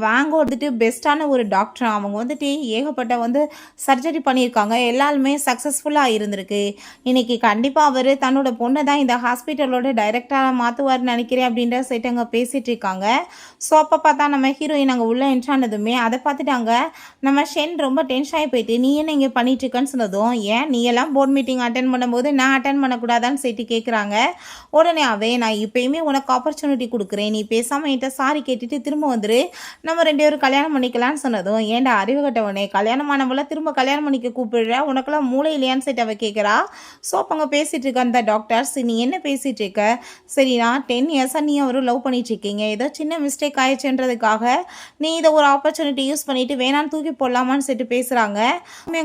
வாங்க வந்துட்டு பெஸ்ட்டான ஒரு டாக்டர், அவங்க வந்துட்டு ஏகப்பட்ட வந்து சர்ஜரி பண்ணியிருக்காங்க, எல்லாருமே சக்ஸஸ்ஃபுல்லாக இருந்திருக்கு, இன்னைக்கு கண்டிப்பாக அவர் தன்னோட பொண்ணை தான் இந்த ஹாஸ்பிட்டலோட டைரக்டராக மாற்றுவார்னு நினைக்கிறேன் அப்படின்ற சைட்டு அங்கே பேசிகிட்டு இருக்காங்க. ஸோ அப்போ பார்த்தா நம்ம ஹீரோயின் அங்கே உள்ளே என்ட்ரானதுமே அதை பார்த்துட்டாங்க நம்ம ஷென் ரொம்ப டென்ஷன் ஆகி போயிட்டு, நீ என்ன இங்கே பண்ணிட்டு இருக்கேன்னு சொன்னதும், ஏன் நீ எல்லாம் போர்ட் மீட்டிங் அட்டென்ட் பண்ணும்போது நான் அட்டென்ட் பண்ணக்கூடாதான்னு சொல்லிட்டு கேட்குறாங்க. உடனே நான் இப்பயுமே உனக்கு ஆப்பர்ச்சுனிட்டி கொடுக்குறேன், நீ பேசாமல் என்கிட்ட சாரி கேட்டுட்டு திரும்ப வந்துரு, நம்ம 2 பேரும் கல்யாணம் பண்ணிக்கலான்னு சொன்னதும், ஏன்டா அறிவு கட்டவனே, கல்யாணமானவள திரும்ப கல்யாணம் பண்ணிக்க கூப்பிடுற, உனக்கெல்லாம் மூளை இல்லையான்னு சொல்லிட்டு அவ கேட்குறா. ஸோ அவங்க பேசிகிட்டு இருக்க அந்த டாக்டர்ஸ், நீ என்ன பேசிகிட்டு இருக்க, சரி நான் 10 இயர்ஸாக நீ அவரும் லவ் பண்ணிட்டு இருக்கீங்க, ஏதோ சின்ன மிஸ்டேக் ஆயிடுச்சுன்றதுக்காக நீ இதை ஒரு ஆப்பர்ச்சுனிட்டி யூஸ் பண்ணிட்டு வேணான்னு தூக்கி போடலாமான்னு சொல்லிட்டு பேசுகிறாங்க.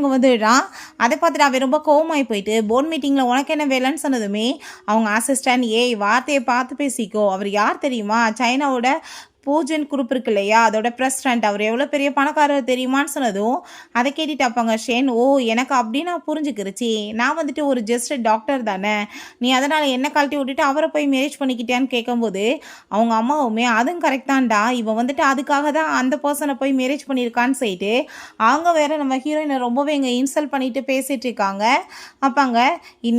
அங்கே வந்துடுறான். அதை பார்த்துட்டு அவன் ரொம்ப கோவமாகி போயிட்டு, போர்ட் மீட்டிங்கில் உனக்கு என்ன வேலைன்னு சொன்னதுமே அவங்க அசிஸ்டன்ட், ஏய் வார்த்தையை பார்த்து பேசிக்கோ, அவர் யார் தெரியுமா, சைனாவோட பூஜன் குரூப் இருக்கு இல்லையா, அதோட பிரசிடென்ட், அவர் எவ்வளோ பெரிய பணக்காரர் தெரியுமான்னு சொன்னதும் அதை கேட்டுட்டு அப்பாங்க ஷேன், ஓ எனக்கு அப்படின்னு நான் புரிஞ்சுக்கிருச்சு, நான் வந்துட்டு ஒரு ஜஸ்ட் டாக்டர் தானே, நீ அதனால் என்ன கழட்டி விட்டுட்டு அவரை போய் மேரேஜ் பண்ணிக்கிட்டேன்னு கேட்கும்போது அவங்க அம்மாவுமே அதுவும் கரெக்ட் தான்டா, இவன் வந்துட்டு அதுக்காக தான் அந்த பர்சனை போய் மேரேஜ் பண்ணியிருக்கான்னு சொல்லிட்டு அவங்க வேற நம்ம ஹீரோயினை ரொம்பவே இங்கே இன்சல்ட் பண்ணிட்டு பேசிட்டு இருக்காங்க. அப்பாங்க,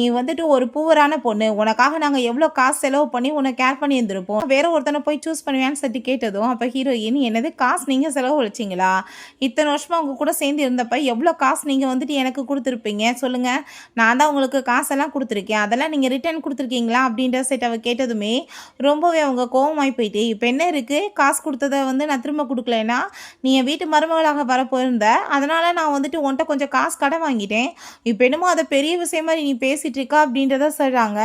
நீ வந்துட்டு ஒரு பூவரான பொண்ணு, உனக்காக நாங்கள் எவ்வளோ காசு செலவு பண்ணி உன்னை கேர் பண்ணி இருந்திருப்போம், வேற ஒருத்தனை போய் சூஸ் பண்ணுவேன்னு சொல்லிட்டு கேட்டதும் அப்போ ஹீரோயின், என்னது காசு நீங்கள் செலவு வச்சிங்களா, இத்தனை வருஷமாக அவங்க கூட சேர்ந்து இருந்தப்ப எவ்வளோ காசு நீங்கள் வந்துட்டு எனக்கு கொடுத்துருப்பீங்க சொல்லுங்கள், நான் தான் உங்களுக்கு காசெல்லாம் கொடுத்துருக்கேன், அதெல்லாம் நீங்கள் ரிட்டர்ன் கொடுத்துருக்கீங்களா அப்படின்ற செட் அவ கேட்டதுமே ரொம்பவே அவங்க கோவமாகி போயிட்டு, இப்போ என்ன இருக்குது, காசு கொடுத்ததை வந்து நான் திரும்ப கொடுக்கலன்னா நீ என் வீட்டு மருமகளாக வர போயிருந்த, அதனால் நான் வந்துட்டு உன்ட்ட கொஞ்சம் காசு கடன் வாங்கிட்டேன், இப்போ என்னமோ அதை பெரிய விஷயம் மாதிரி நீ பேசிகிட்டு இருக்கா அப்படின்றத சொல்கிறாங்க.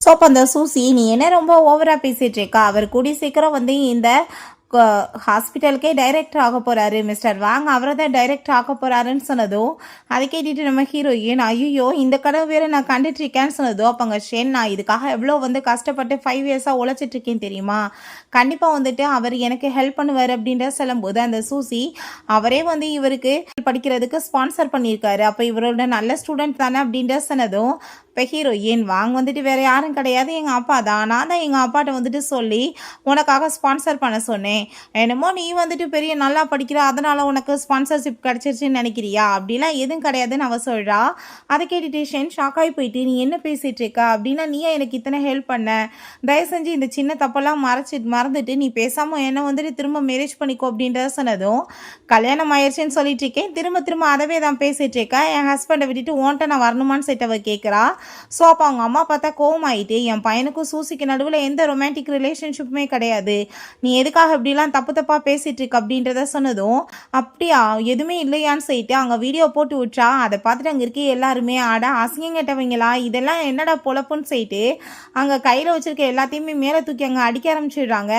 ஸோ அப்போ அந்த சூசி, நீ என்ன ரொம்ப ஓவராக பேசிகிட்டு இருக்கா, அவர் கூடி சீக்கிரம் வந்து இந்த ஹாஸ்பிட்டலுக்கே டைரக்டர் ஆக போகிறாரு, மிஸ்டர் வாங்க அவரை தான் டைரக்டர் ஆக போகிறாருன்னு சொன்னதும் அதை கேட்டுட்டு நம்ம ஹீரோயின், ஐயோ இந்த கனவு வேறு நான் கண்டுட்டு இருக்கேன்னு சொன்னதும் அப்போங்க ஷென், நான் இதுக்காக எவ்வளோ வந்து கஷ்டப்பட்டு 5 இயர்ஸாக உழைச்சிட்ருக்கேன் தெரியுமா, கண்டிப்பாக வந்துட்டு அவர் எனக்கு ஹெல்ப் பண்ணுவார் அப்படின்ற சொல்லும்போது அந்த சூசி, அவரே வந்து இவருக்கு ஹெல்ப் படிக்கிறதுக்கு ஸ்பான்சர் பண்ணியிருக்காரு. அப்போ இவரோட நல்ல ஸ்டூடெண்ட் தானே அப்படின்ற சொன்னதும் இப்போ ஹீரோயின் வாங்க வந்துட்டு வேறு யாரும் கிடையாது, எங்கள் அப்பா தான். நான் தான் எங்கள் அப்பாட்ட வந்துட்டு சொல்லி உனக்காக ஸ்பான்சர் பண்ண சொன்னேன். என்னமோ நீ வந்துட்டு பெரிய நல்லா படிக்கிற, அதனால் உனக்கு ஸ்பான்சர்ஷிப் கிடச்சிருச்சுன்னு நினைக்கிறியா? அப்படிலாம் எதுவும் கிடையாதுன்னு அவள் சொல்கிறா. அதை கேட்டுட்டு ஷாக் ஆகி போயிட்டு நீ என்ன பேசிகிட்டு இருக்க? அப்படின்னா நீயே எனக்கு இத்தனை ஹெல்ப் பண்ண, தயவு செஞ்சு இந்த சின்ன தப்பெல்லாம் மறந்துட்டு நீ பேசாமல் என்ன வந்துட்டு திரும்ப மேரேஜ் பண்ணிக்கோ அப்படின்றத சொன்னதும் கல்யாணம் ஆயிடுச்சுன்னு சொல்லிட்டு இருக்கேன், திரும்ப திரும்ப அதவே தான் பேசிகிட்டு இருக்கேன், என் ஹஸ்பண்டை விட்டுட்டு ஓன்ட்ட நான் வரணுமான்னு சொல்லிட்டு அவள் கேட்குறா. ஸோ அப்போ அவங்க அம்மா பார்த்தா கோவமாயிட்டு, என் பையனுக்கும் சூசிக்கு நடுவில் எந்த ரொமான்டிக் ரிலேஷன்ஷிப்புமே கிடையாது, நீ எதுக்காக இப்படிலாம் தப்பாக பேசிகிட்டு இருக்க அப்படின்றத சொன்னதும் அப்படியா எதுவுமே இல்லையான்னு சொல்லிட்டு அங்கே வீடியோ போட்டு விட்றா. அதை பார்த்துட்டு அங்கே இருக்க எல்லாருமே அசிங்கம் கேட்டவங்களா, இதெல்லாம் என்னடா பொழப்புன்னு சொல்லிட்டு அங்கே கையில் வச்சுருக்க எல்லாத்தையுமே மேலே தூக்கி அங்கே அடிக்க ஆரம்பிச்சிடுறாங்க.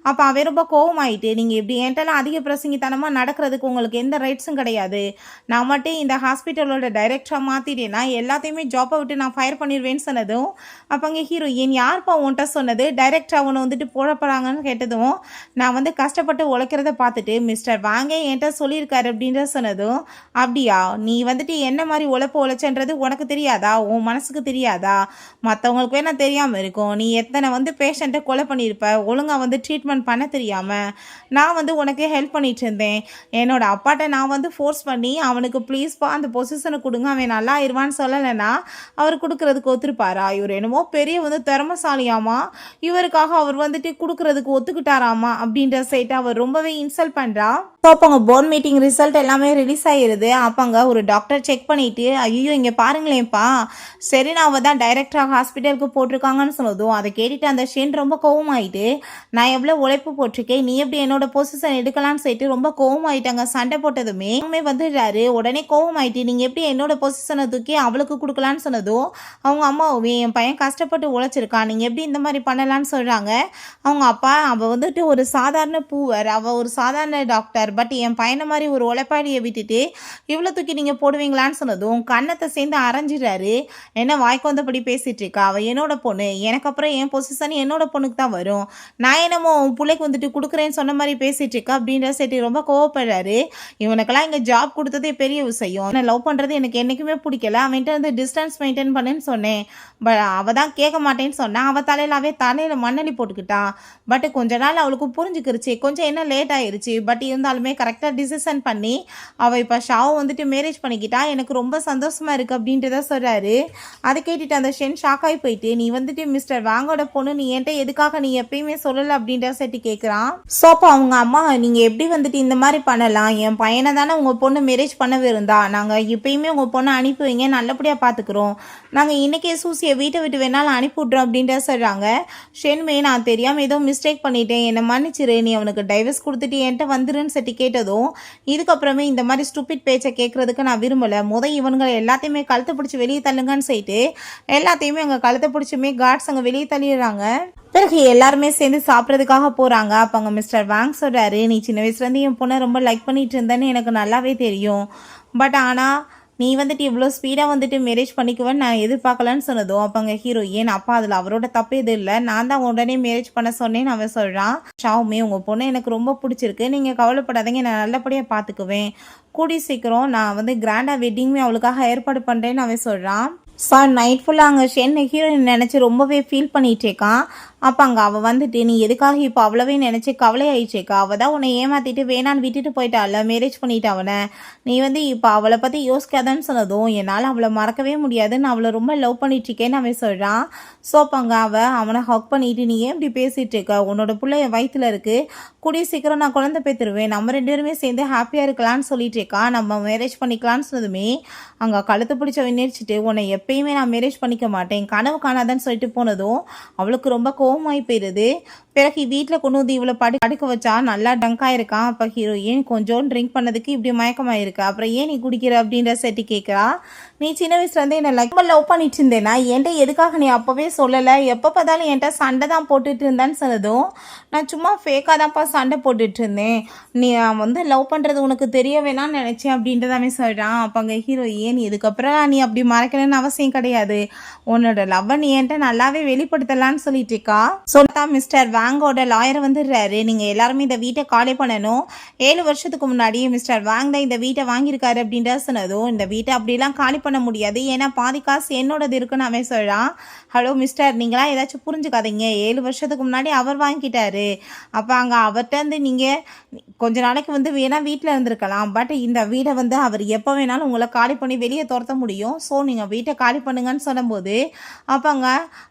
அப்போ அவன் ரொம்ப கோவமாயிட்டு, நீங்கள் இப்படி என்கிட்டலாம் அதிக பிரசங்கித்தனமாக நடக்கிறதுக்கு உங்களுக்கு எந்த ரைட்ஸும் கிடையாது, நான் மட்டும் இந்த ஹாஸ்பிட்டலோட டைரக்டராக மாற்றிட்டேன்னா எல்லாத்தையுமே ஜாப்பை விட்டு நான் ஃபயர் பண்ணிடுவேன்னு சொன்னதும் அப்போ அங்கே ஹீரோயின் யார்ப்பா உன்ட்ட சொன்னது டைரக்டர் அவனை வந்துட்டு போடப்படாங்கன்னு கேட்டதும் நான் வந்து கஷ்டப்பட்டு உழைக்கிறத பார்த்துட்டு மிஸ்டர் வாங்க என்கிட்ட சொல்லியிருக்காரு அப்படின்றத சொன்னதும் அப்படியா நீ வந்துட்டு என்ன மாதிரி உழைச்சன்றது உனக்கு தெரியாதா, உன் மனசுக்கு தெரியாதா, மற்றவங்களுக்கு வேணா தெரியாமல் இருக்கும், நீ எத்தனை வந்து பேஷண்ட்டை கொலை பண்ணியிருப்ப, ஒழுங்காக வந்து ட்ரீட்மெண்ட் பண்ண தெரியாமல் நான் வந்து உனக்கு ஹெல்ப் பண்ணிட்டு இருந்தேன், என்னோட அப்பாட்ட நான் வந்து ஃபோர்ஸ் பண்ணி அவனுக்கு ப்ளீஸ்ப்பா அந்த பொசிஷனை கொடுங்க, அவன் நல்லா இருவான்னு சொல்லலைன்னா அவர் கொடுக்கறதுக்கு ஒத்துருப்பாரா, இவர் என்னமோ பெரிய வந்து திறமசாலியாமா, இவருக்காக அவர் வந்துட்டு கொடுக்கறதுக்கு ஒத்துக்கிட்டாராமா அப்படின்ற சைட்டை அவர் ரொம்பவே இன்சல்ட் பண்ணுறா. ஸோ அப்போ அங்கே போர்ட் மீட்டிங் ரிசல்ட் எல்லாமே ரிலீஸ் ஆகிடுது. அப்போ அங்கே ஒரு டாக்டர் செக் பண்ணிவிட்டு ஐயோ இங்கே பாருங்களேன்ப்பா சரினாவை தான் டைரக்டராக ஹாஸ்பிட்டலுக்கு போட்டிருக்காங்கன்னு சொன்னதும் அதை கேட்டுட்டு அந்த ஷென் ரொம்ப கோவமாயிட்டு, நான் எவ்வளோ உழைப்பு போட்டிருக்கேன், நீ எப்படி என்னோட பொசிஷன் எடுக்கலான்னு சொல்லிட்டு ரொம்ப கோவமாயிட்டாங்க. சண்டை போட்டதுமே வந்துடுறாரு. உடனே கோவமாயிட்டு நீங்கள் எப்படி என்னோட பொசிஷனை தூக்கி அவளுக்கு கொடுக்கலான்னு சொன்னதும் அவங்க அம்மாவுமே என் பையன் கஷ்டப்பட்டு உழைச்சிருக்கான், நீங்கள் எப்படி இந்த மாதிரி பண்ணலான்னு சொல்கிறாங்க. அவங்க அப்பா அவள் வந்துட்டு ஒரு சாதாரண பூவர், அவள் ஒரு சாதாரண டாக்டர், பட் என் பையனை மாதிரி ஒரு உழைப்பாடியை விட்டுட்டு இவ்வளோ தூக்கி நீங்கள் போடுவீங்களான்னு சொன்னதும் கன்னத்தை சேர்ந்து அரைஞ்சிடுறாரு. என்ன வாய்க்கு வந்தபடி பேசிகிட்டு இருக்கா, அவள் என்னோட பொண்ணு, எனக்கு அப்புறம் என் பொசிஷன் என்னோட பொண்ணுக்கு தான் வரும், நான் என்னமோ உன் பிள்ளைக்கு வந்துட்டு கொடுக்குறேன்னு சொன்ன மாதிரி பேசிகிட்டு இருக்கா அப்படின்ற சரி ரொம்ப கோவப்படுறாரு. இவனுக்கெல்லாம் இங்கே ஜாப் கொடுத்ததே பெரிய விஷயம், நான் லவ் பண்ணுறது எனக்கு என்றைக்குமே பிடிக்கல, அவன்கிட்ட வந்து டிஸ்டன்ஸ் மெயின்டைன் பண்ணுன்னு சொன்னேன், பட் அவள் தான் கேட்க மாட்டேன்னு சொன்னான், அவள் தலையில் மண்ணலி போட்டுக்கிட்டான், பட் கொஞ்ச நாள் அவளுக்கு புரிஞ்சுக்கிருச்சு, கொஞ்சம் என்ன லேட் ஆயிடுச்சு, பட் இருந்தாலுமே கரெக்டாக டிசிஷன் பண்ணி அவள் இப்போ ஷாவை வந்துட்டு மேரேஜ் பண்ணிக்கிட்டா, எனக்கு ரொம்ப சந்தோஷமாக இருக்குது அப்படின்றத சொல்கிறாரு. அதை கேட்டுட்டு அந்த ஷென் ஷாக் ஆகி போயிட்டு நீ வந்துட்டு மிஸ்டர் வாங்கோட பொண்ணு, நீ என்கிட்ட எதுக்காக நீ எப்பயுமே சொல்லலை அப்படின்ற சட்டி கேட்குறான். ஸோ அப்போ அவங்க அம்மா நீங்கள் எப்படி வந்துட்டு இந்த மாதிரி பண்ணலாம், என் பையனை தானே உங்கள் பொண்ணு மேரேஜ் பண்ணவே இருந்தா, நாங்கள் இப்பயுமே உங்கள் பொண்ணை அனுப்பி வைங்க, நல்லபடியாக பார்த்துக்குறோம், நாங்கள் இன்றைக்கே சூசியை வீட்டை விட்டு வேணாலும் அனுப்பி விட்றோம் அப்படின்ற சொல்கிறாங்க. ஷென்மே நான் தெரியாமல் ஏதோ மிஸ்டேக் பண்ணிட்டேன், என்னை மன்னிச்சிரு, நீ அவனுக்கு டைவர்ஸ் கொடுத்துட்டு என்கிட்ட வந்துருன்னு சட்டி கேட்டதும் இதுக்கப்புறமே இந்த மாதிரி ஸ்டூபிட் பேச்சை கேட்குறதுக்கு நான் விரும்பலை, இவனுங்களை எல்லாத்தையுமே கழுத்தை பிடிச்சி வெளியே தள்ளுங்கன்னு சொல்லிட்டு எல்லாத்தையுமே அங்கே கழுத்தை பிடிச்சுமே கார்ட்ஸ் அங்கே வெளியே தள்ளிடுறாங்க. பிறகு எல்லாருமே சேர்ந்து சாப்பிட்றதுக்காக போகிறாங்க. அப்போ அங்கே மிஸ்டர் வாங் சொல்கிறாரு, நீ சின்ன வயசுலேருந்து என் பொண்ணை ரொம்ப லைக் பண்ணிட்டு இருந்தேன்னு எனக்கு நல்லாவே தெரியும், பட் ஆனால் நீ வந்துட்டு இவ்வளோ ஸ்பீடாக வந்துட்டு மேரேஜ் பண்ணிக்குவேன்னு நான் எதிர்பார்க்கலன்னு சொன்னதும் அப்போ அங்கே ஹீரோயின் அப்பா அதில் அவரோட தப்பு எதுவும் இல்லை, நான் தான் உடனே மேரேஜ் பண்ண சொன்னேன்னு அவன் சொல்கிறான். ஷாவுமே உங்கள் பொண்ணு எனக்கு ரொம்ப பிடிச்சிருக்கு, நீங்கள் கவலைப்படாதீங்க, நான் நல்லபடியாக பார்த்துக்குவேன், கூடி சீக்கிரம் நான் வந்து கிராண்டாக வெட்டிங்குமே அவளுக்காக ஏற்பாடு பண்ணுறேன்னு அவன் சொல்கிறான். சார் நைட் ஃபுல்லாக அங்கே ஷென் ஹீரோயின் நினச்சி ரொம்பவே ஃபீல் பண்ணிகிட்டேக்கான். அப்போ அங்கே அவள் வந்துட்டு நீ எதுக்காக இப்போ அவ்வளவே நினச்சி கவலை ஆயிடுச்சேக்கா, அவள் தான் உன்னை ஏமாற்றிட்டு வேணான்னு விட்டுட்டு போயிட்டால, மேரேஜ் பண்ணிட்டு அவனை, நீ வந்து இப்போ அவளை பற்றி யோசிக்காதான்னு சொன்னதும் என்னால் அவளை மறக்கவே முடியாதுன்னு அவளை ரொம்ப லவ் பண்ணிட்டுருக்கேன்னு அவன் சொல்கிறான். ஸோ அப்போ அங்கே அவனை ஹக் பண்ணிட்டு நீ ஏன் இப்படி பேசிகிட்டு இருக்க, உன்னோட பிள்ளை என் வயிற்றுல இருக்குது, கூடிய சீக்கிரம் நான் குழந்தை பேத்துருவேன், நம்ம ரெண்டு பேருமே சேர்ந்து ஹாப்பியாக இருக்கலான்னு சொல்லிட்டு இருக்கா, நம்ம மேரேஜ் பண்ணிக்கலான்னு சொன்னதுமே அங்கே கழுத்து பிடிச்ச விண்ணரிச்சிட்டு உன்னை எப்பயுமே நான் மேரேஜ் பண்ணிக்க மாட்டேன், கனவு காணாதான்னு சொல்லிட்டு போனதும் அவளுக்கு ரொம்ப கோவமாகி போயிடுது. பிறகு வீட்டில் கொண்டு வந்து இவ்வளோ படுக்க வச்சா நல்லா டங்காயிருக்கான். அப்போ ஹீரோயின் கொஞ்சம் ட்ரிங்க் பண்ணதுக்கு இப்படி மயக்கமாயிருக்கு, அப்புறம் ஏன் நீ குடிக்கிற அப்படின்ற செட்டி கேட்குறா. நீ சின்ன வயசுலேருந்தே என்னை லவ் பண்ணிட்டு இருந்தேனா என்கிட்ட எதுக்காக நீ அப்போவே சொல்லலை, எப்போ பார்த்தாலும் என்கிட்ட சண்டை தான் போட்டுட்டு இருந்தேன்னு சொன்னதும் நான் சும்மா ஃபேக்காக தான்ப்பா சண்டை போட்டுட்டு இருந்தேன், நீ வந்து லவ் பண்ணுறது உனக்கு தெரிய வேணாம்னு நினச்சேன் அப்படின்றதாவே சொல்கிறான். அப்போ அங்கே ஹீரோயின் இதுக்கப்புறம் நீ அப்படி மறைக்கணும்னு அவசியம் கிடையாது, உன்னோட லவ்வை நீ என்கிட்ட நல்லாவே வெளிப்படுத்தலான்னு சொல்லிட்டு இருக்கா. சொல்லிட்டா மிஸ்டர் வாங்கோட லாயர் வந்துடுறாரு, நீங்கள் எல்லாருமே இந்த வீட்டை காலி பண்ணணும், 7 வருஷத்துக்கு முன்னாடி மிஸ்டர் வாங் தான் இந்த வீட்டை வாங்கியிருக்காரு அப்படின்ற சொன்னதும் இந்த வீட்டை அப்படிலாம் காலி பண்ண முடியாது, ஏன்னா பாதி காசு என்னோடது இருக்குன்னு அவன் சொல்கிறான். ஹலோ மிஸ்டர், நீங்களாம் ஏதாச்சும் புரிஞ்சுக்காதீங்க, 7 வருஷத்துக்கு முன்னாடி அவர் வாங்கிட்டாரு, அப்போ அங்கே அவர்கிட்ட இருந்து நீங்கள் கொஞ்ச நாளைக்கு வந்து வேணால் வீட்டில் இருந்திருக்கலாம், பட் இந்த வீடை வந்து அவர் எப்போ வேணாலும் உங்களை காலி பண்ணி வெளியே துரத்த முடியும், ஸோ நீங்கள் வீட்டை காலி பண்ணுங்கன்னு சொல்லும்போது அப்போங்க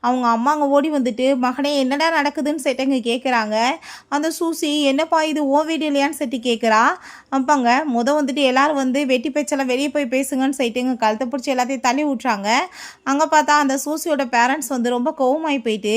அவங்க அம்மாங்க ஓடி வந்துட்டு மகனே என்னடா நடக்குதுன்னு சொல்லிட்டு கேட்குறாங்க. அந்த சூசி என்னப்பா இது ஓ வீடு இல்லையான்னு சொல்லிட்டு கேட்குறா. அப்போங்க வந்துட்டு எல்லாரும் வந்து வெட்டி பேச்செல்லாம் வெளியே போய் பேசுங்கன்னு சொல்லிட்டு எங்கள் கழுத்தை பிடிச்சி எல்லாத்தையும் தள்ளி விட்றாங்க. அங்கே பார்த்தா அந்த சூசியோட பேரண்ட்ஸ் வந்து ரொம்ப கோவமாகி போயிட்டு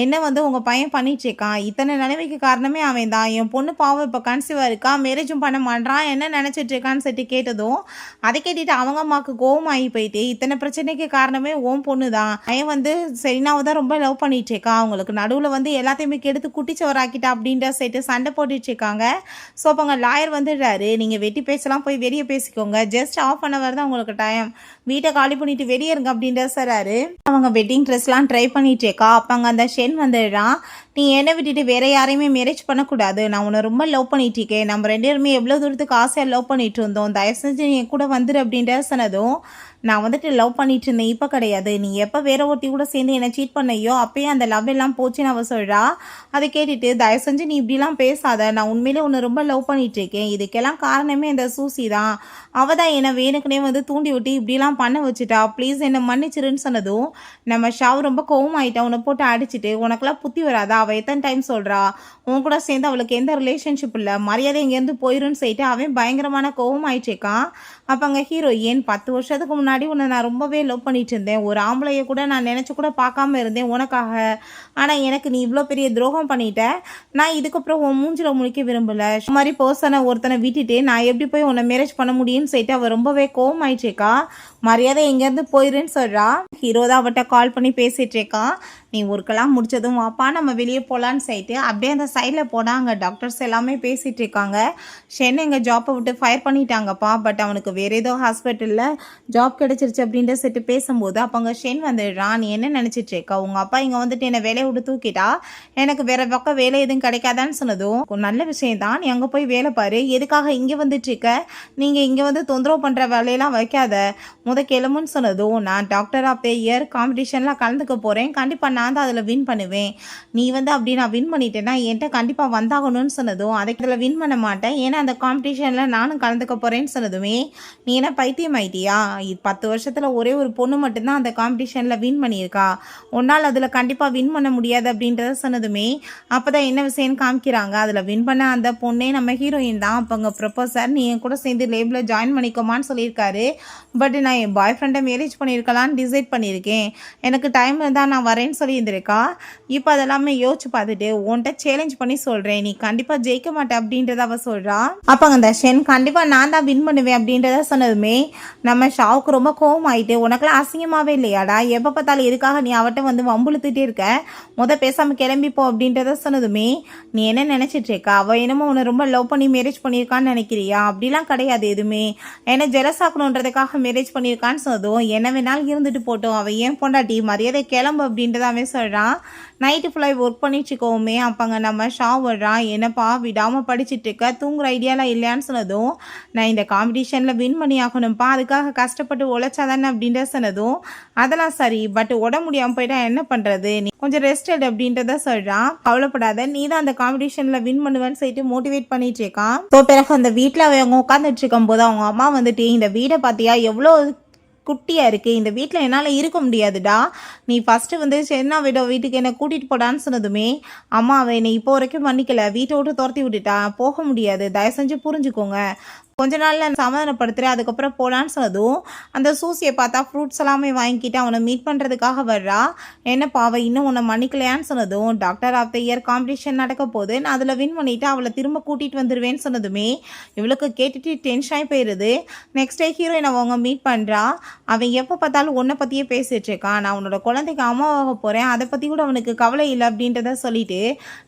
என்ன வந்து உங்கள் பையன் பண்ணிட்டு இருக்கான், இத்தனை நினைவுக்கு காரணமே அவன் தான், என் பொண்ணு பாவம் இப்போ கன்சீவாக இருக்கா, மேரேஜும் பண்ண மாட்டான், என்ன நினச்சிட்டு இருக்கான்னு சொல்லிட்டு கேட்டதும் அதை கேட்டுட்டு அவங்க அம்மாவுக்கு கோவமாகி போயிட்டு இத்தனை பிரச்சனைக்கு காரணமே ஓன் பொண்ணு தான், பையன் வந்து செரினாவை தான் ரொம்ப லவ் பண்ணிட்டு இருக்கா, அவங்களுக்கு நடுவில் வந்து எல்லாத்தையுமே கெடுத்து குட்டிச்சவராக்கிட்டா அப்படின்ற சைட்டு சண்டை போட்டுட்டு இருக்காங்க. ஸோ அப்போ அங்கே லாயர் வந்துடுறாரு, நீங்கள் வெட்டி பேசலாம் போய் வெளியே பேசிக்கோங்க, ஜஸ்ட் ½ அன் அவர் தான் உங்களுக்கு டைம், வீட்டை காலி பண்ணிட்டு வெளியே இருங்க அப்படின்ற சொல்கிறாரு. அவங்க வெட்டிங் ட்ரெஸ்லாம் ட்ரை பண்ணிட்டு இருக்கா. அப்போ அங்கே அந்த ஷென் வந்துடுறான், நீ என்னை விட்டுட்டு வேற யாரையுமே மேரேஜ் பண்ணக்கூடாது, நான் உன்னை ரொம்ப லவ் பண்ணிட்டு இருக்கேன், நம்ம 2 பேருமே எவ்வளோ தூரத்துக்கு ஆசையாக லவ் பண்ணிட்டு இருந்தோம், தயவு செஞ்சு நீ கூட வந்துடு அப்படின்ற சொன்னதும் நான் வந்துட்டு லவ் பண்ணிட்டு இருந்தேன், இப்போ கிடையாது, நீ எப்போ வேற ஒருத்தி கூட சேர்ந்து என்னை சீட் பண்ணையோ அப்பயே அந்த லவ் எல்லாம் போச்சுன்னு அவள் சொல்கிறா. அதை கேட்டுட்டு தயவு செஞ்சு நீ இப்படிலாம் பேசாத, நான் உண்மையிலே உன்னை ரொம்ப லவ் பண்ணிட்டு இருக்கேன், இதுக்கெல்லாம் காரணமே இந்த சூசி தான், அவள் தான் என்னை வேணுக்குனே வந்து தூண்டி விட்டு இப்படிலாம் பண்ண வச்சுட்டா, ப்ளீஸ் என்னை மன்னிச்சிருன்னு சொன்னதும் நம்ம ஷாவ் ரொம்ப கோவமாயிட்டா, உன்னை போட்டு அடிச்சுட்டு உனக்கெல்லாம் புத்தி வராதா, அவள் எத்தனை டைம் சொல்கிறா உன் கூட சேர்ந்து அவளுக்கு எந்த ரிலேஷன்ஷிப் இல்லை, மரியாதை இங்கேருந்து போயிருன்னு சொல்லிட்டு அவன் பயங்கரமான கோவம் ஆயிட்டுருக்கான். அப்போ அங்கே ஹீரோயின் 10 வருஷத்துக்கு முன்னாடி உன்னை நான் ரொம்பவே லவ் பண்ணிட்டு இருந்தேன், ஒரு ஆம்பளைய கூட நான் நினச்சி கூட பார்க்காம இருந்தேன் உனக்காக, ஆனால் எனக்கு நீ இவ்வளோ பெரிய துரோகம் பண்ணிட்ட, நான் இதுக்கப்புறம் உன் மூஞ்சில முழிக்க விரும்பலை, இந்த மாதிரி பர்சனை ஒருத்தனை விட்டுட்டு நான் எப்படி போய் உன்னை மேரேஜ் பண்ண முடியும்னு சொல்லிட்டு அவள் ரொம்பவே கோவம் ஆயிட்டுருக்கா. மரியாதை எங்கேருந்து போயிருன்னு சொல்கிறா. ஹீரோ தான் அவட்ட கால் பண்ணி பேசிகிட்டு இருக்கான், நீ ஒர்க்கெல்லாம் முடிச்சதும் வாப்பா நம்ம வெளியே போகலான்னு சொல்லிட்டு அப்படியே அந்த சைடில் போனால் அங்கே டாக்டர்ஸ் எல்லாமே பேசிகிட்டு இருக்காங்க. ஷென் எங்கள் ஜாப்பை விட்டு ஃபயர் பண்ணிட்டாங்கப்பா, பட் அவனுக்கு வேறு ஏதோ ஹாஸ்பிட்டலில் ஜாப் கிடச்சிருச்சு அப்படின்ற சொல்லிட்டு பேசும்போது அப்போ அங்கே ஷென் வந்துடுறான், நீ என்ன நினச்சிட்டு இருக்கா, உங்கள் அப்பா இங்கே வந்துட்டு என்னை வேலையை விட்டு தூக்கிட்டா, எனக்கு வேறு பக்கம் வேலை எதுவும் கிடைக்காதான்னு சொன்னதும் நல்ல விஷயம் தான், நீ அங்கே போய் வேலை பாரு, எதுக்காக இங்கே வந்துட்டு இருக்க, நீங்கள் இங்கே வந்து தொந்தரவு பண்ணுற வேலையெல்லாம் வைக்காத, கிளம்புன்னு சொன்னதும் நான் டாக்டர் ஆஃப் த இயர் காம்படிஷனில் கலந்துக்க போகிறேன், கண்டிப்பாக நான் தான் அதில் வின் பண்ணுவேன், நீ வந்து அப்படி நான் வின் பண்ணிட்டேன்னா என்கிட்ட கண்டிப்பாக வந்தாகணும்னு சொன்னதும் அதுக்கு இதில் வின் பண்ண மாட்டேன், ஏன்னா அந்த காம்படிஷனில் நானும் கலந்துக்க போகிறேன்னு சொன்னதுமே நீ என்ன பைத்தியம் ஆயிட்டியா, 10 வருஷத்தில் ஒரே ஒரு பொண்ணு மட்டும்தான் அந்த காம்படிஷனில் வின் பண்ணியிருக்கா, உன்னால் அதில் கண்டிப்பாக வின் பண்ண முடியாது அப்படின்றத சொன்னதுமே அப்போ தான் என்ன விஷயம்னு காமிக்கிறாங்க. அதில் வின் பண்ண அந்த பொண்ணே நம்ம ஹீரோயின் தான். அப்போ அங்கே ப்ரொஃபஸர் நீ என் கூட சேர்ந்து லேபில் ஜாயின் பண்ணிக்கோமான்னு சொல்லியிருக்காரு, பட் நான் என் பாய் ஃப்ரெண்டை மேரேஜ் பண்ணியிருக்கலான்னு டிசைட் பண்ணியிருக்கேன், எனக்கு டைம் இருந்தால் நான் வரேன்னு சொல்லியிருந்திருக்கா. இப்போ அதெல்லாமே யோசிச்சு பார்த்துட்டு உன்கிட்ட சேலஞ்ச் பண்ணி சொல்கிறேன், நீ கண்டிப்பாக ஜெயிக்க மாட்டேன் அப்படின்றத அவள் சொல்கிறா. அப்போ அந்த ஷென் கண்டிப்பாக நான் தான் வின் பண்ணுவேன் அப்படின்றத சொன்னதுமே நம்ம ஷாவுக்கு ரொம்ப கோவம் ஆகிட்டு, உனக்கெல்லாம் அசிங்கமாகவே இல்லையாடா, எப்போ பார்த்தாலும் எதுக்காக நீ அவட்ட வந்து வம்புழுத்துட்டே இருக்க, பேசாமல் கிளம்பிப்போ அப்படின்றத சொன்னதுமே நீ என்ன நினச்சிட்டு இருக்க, அவள் என்னமோ உன்னை ரொம்ப லவ் பண்ணி மேரேஜ் பண்ணியிருக்கான்னு நினைக்கிறியா, அப்படிலாம் கிடையாது எதுவுமே, என்னை ஜெலஸ் ஆக்கணுன்றதுக்காக மேரேஜ் பண்ணியிருக்கான்னு சொன்னதும் என்ன வேணாலும் இருந்துட்டு போட்டோம், அவள் ஏன் பொண்டாட்டி மரியாதை கிளம்பு அப்படின்றதாவே சொல்கிறான். நைட்டு ஃபுல்லாக ஒர்க் பண்ணிச்சுக்கோமே. அப்போங்க நம்ம ஷா வர்றான், என்னப்பா விடாமல் படிச்சுட்டு இருக்க, தூங்குற ஐடியாலாம் இல்லையான்னு சொன்னதும் நான் இந்த காம்படிஷனில் வின் பண்ணி ஆகணும்ப்பா, அதுக்காக கஷ்டப்பட்டு உழைச்சாதானே அப்படின்ற சொன்னதும் அதெல்லாம் சரி, பட் உட முடியாமல் போயிட்டா என்ன பண்ணுறது, நீ கொஞ்சம் ரெஸ்ட் எடு அப்படின்றத சொல்கிறான். கவலைப்படாத, நீ தான் அந்த காம்படிஷனில் வின் பண்ணுவேன்னு சொல்லிட்டு மோட்டிவேட் பண்ணிட்டு இருக்கான். ஸோ பிறகு அந்த வீட்டில் அவங்க உட்காந்துட்டு இருக்கும் போது அவங்க அம்மா வந்துட்டு இந்த வீடை பார்த்தியா எவ்வளோ குட்டியாக இருக்குது, இந்த வீட்டில் என்னால் இருக்க முடியாதுடா, நீ ஃபஸ்ட்டு வந்து சென்னா வீட்டுக்கு என்னை கூட்டிகிட்டு போடான்னு சொன்னதுமே அம்மா அவள் என்னை இப்போ வரைக்கும் மன்னிக்கலை, வீட்டை விட்டு துரத்தி விட்டுட்டா, போக முடியாது, தயவு செஞ்சு புரிஞ்சுக்கோங்க, கொஞ்ச நாள்ல சமாதானப்படுத்துறேன் அதுக்கப்புறம் போலான்னு சொன்னதும் அந்த சூசியை பார்த்தா ஃப்ரூட்ஸ் எல்லாமே வாங்கிக்கிட்டு அவனை மீட் பண்ணுறதுக்காக வர்றா. என்னப்பா அவள் இன்னும் உன்னை மன்னிக்கலையான்னு சொன்னதும் doctor of the year competition நடக்க போது நான் அதில் வின் பண்ணிவிட்டு அவளை திரும்ப கூட்டிகிட்டு வந்துடுவேன்னு சொன்னதுமே இவளுக்கு கேட்டுட்டு டென்ஷன் ஆகி போயிடுது. நெக்ஸ்ட் டே ஹீரோயின் அவங்க மீட் பண்ணுறா. அவன் எப்போ பார்த்தாலும் உன்னை பற்றியே பேசிகிட்டு இருக்கான். நான் உன்னோட குழந்தைக்கு அம்மாவாக போகிறேன், அதை பற்றி கூட அவனுக்கு கவலை இல்லை அப்படின்றத சொல்லிட்டு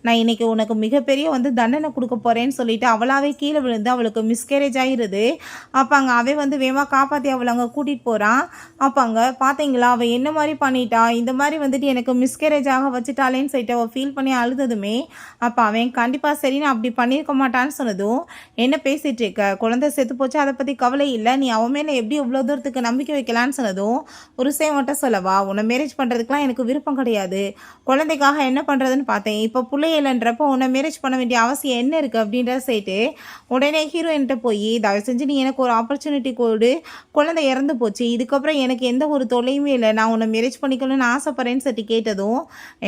நான் இன்னைக்கு உனக்கு மிகப்பெரிய தண்டனை கொடுக்க போகிறேன்னு சொல்லிட்டு அவளாவே கீழே விழுந்து அவளுக்கு மிஸ்கேரேஜ் ஆகிருது. அப்போ அங்கே அவன் வேகமாக காப்பாற்றி அவளை அங்கே கூட்டிகிட்டு போகிறான். அப்போ அங்கே பார்த்தீங்களா அவள் என்ன மாதிரி பண்ணிட்டா, இந்த மாதிரி எனக்கு மிஸ்கேரேஜ் ஆக வச்சுட்டாலேன்னு சொல்லிட்டு அவள் ஃபீல் பண்ணி அழுததுமே அப்போ அவன் கண்டிப்பாக சரி நான் அப்படி பண்ணியிருக்க மாட்டான்னு சொன்னதும் என்ன பேசிகிட்டு இருக்க, குழந்தை செத்து போச்சு அதை பற்றி கவலை இல்லை, நீ அவன் மேலே எப்படி இவ்வளோ தூரத்துக்கு நம்பிக்கை வைக்கலான்னு சொன்னதும் ஒரு மட்டும் சொல்லவா, உன்னை மேரேஜ் பண்ணுறதுக்குலாம் எனக்கு விருப்பம் கிடையாது, குழந்தைக்காக என்ன பண்ணுறதுன்னு பார்த்தேன், இப்போ பிள்ளையிலன்றப்போ உன்னை மேரேஜ் பண்ண வேண்டிய அவசியம் என்ன இருக்குது அப்படின்ற சொல்லிட்டு உடனே ஹீரோயின்கிட்ட போய் தயவு செஞ்சு நீ எனக்கு ஒரு ஆப்பர்ச்சுனிட்டி கொடு, குழந்தை இறந்து போச்சு, இதுக்கப்புறம் எனக்கு எந்த ஒரு தொல்லையுமே இல்லை, நான் உன்னை மேரேஜ் பண்ணிக்கணும்னு ஆசைப்படுறேன்னு சொல்லி கேட்டதும்